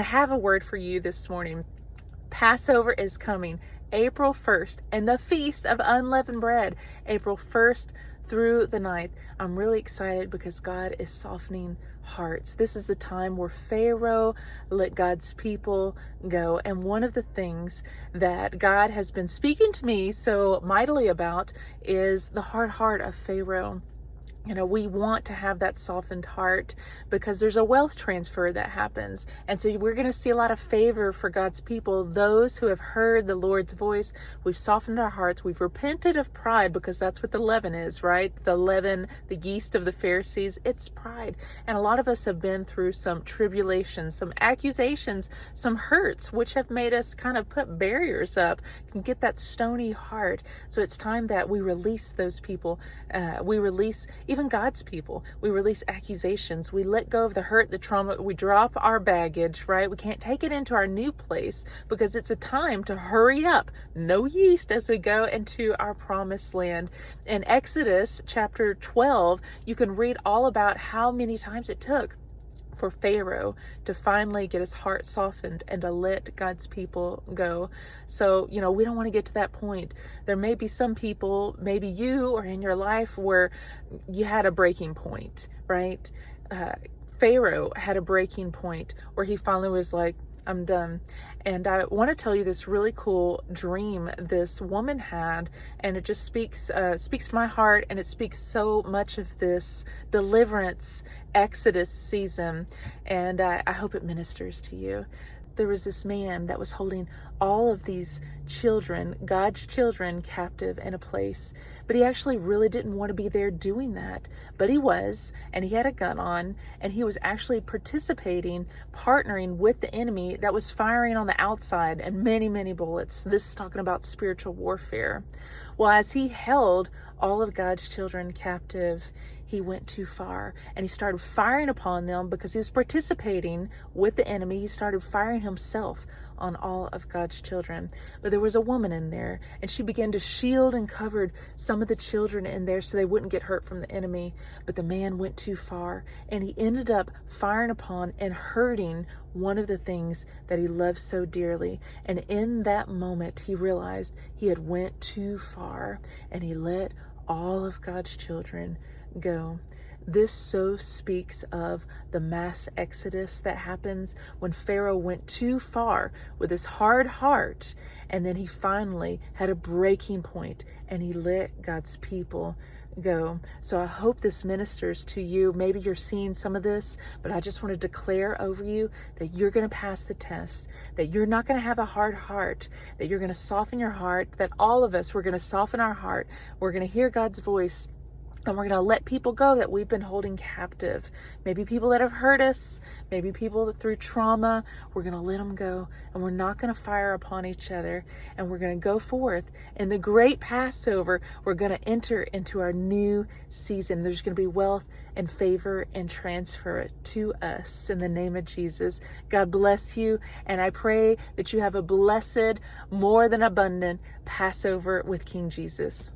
I have a word for you this morning. Passover is coming, April 1st, and the Feast of Unleavened Bread, April 1st through the 9th. I'm really excited because God is softening hearts. This is the time where Pharaoh let God's people go. And one of the things that God has been speaking to me so mightily about is the hard heart of Pharaoh. You know, we want to have that softened heart because there's a wealth transfer that happens. And so we're going to see a lot of favor for God's people, those who have heard the Lord's voice. We've softened our hearts. We've repented of pride, because that's what the leaven is, right? The leaven, the yeast of the Pharisees, it's pride. And a lot of us have been through some tribulations, some accusations, some hurts, which have made us kind of put barriers up and get that stony heart. So it's time that we release those people. We release even God's people. We release accusations. We let go of the hurt, the trauma. We drop our baggage, right? We can't take it into our new place because it's a time to hurry up. No yeast as we go into our promised land. In Exodus chapter 12, you can read all about how many times it took for Pharaoh to finally get his heart softened and to let God's people go. So, you know, we don't want to get to that point. There may be some people, maybe you or in your life, where you had a breaking point, right? Pharaoh had a breaking point where he finally was like, I'm done. And I want to tell you this really cool dream this woman had, and it just speaks to my heart, and it speaks so much of this deliverance Exodus season, and I hope it ministers to you. There was this man that was holding all of these children, God's children, captive in a place, but he actually really didn't want to be there doing that. But he was, and he had a gun on, and he was actually participating, partnering with the enemy that was firing on the outside, and many, many bullets. This is talking about spiritual warfare. Well, as he held all of God's children captive, he went too far, and he started firing upon them because he was participating with the enemy. He started firing himself on all of God's children. But there was a woman in there, and she began to shield and covered some of the children in there so they wouldn't get hurt from the enemy. But the man went too far, and he ended up firing upon and hurting one of the things that he loved so dearly. And in that moment, he realized he had went too far, and he let all of God's children go. This so speaks of the mass exodus that happens when Pharaoh went too far with his hard heart, and then he finally had a breaking point and he let God's people go. So I hope this ministers to you. Maybe you're seeing some of this, but I just want to declare over you that you're going to pass the test, that you're not going to have a hard heart, that you're going to soften your heart, that all of us, we're going to soften our heart. We're going to hear God's voice, and we're going to let people go that we've been holding captive. Maybe people that have hurt us, maybe people that through trauma, we're going to let them go, and we're not going to fire upon each other, and we're going to go forth. In the great Passover, we're going to enter into our new season. There's going to be wealth and favor and transfer to us in the name of Jesus. God bless you, and I pray that you have a blessed, more than abundant Passover with King Jesus.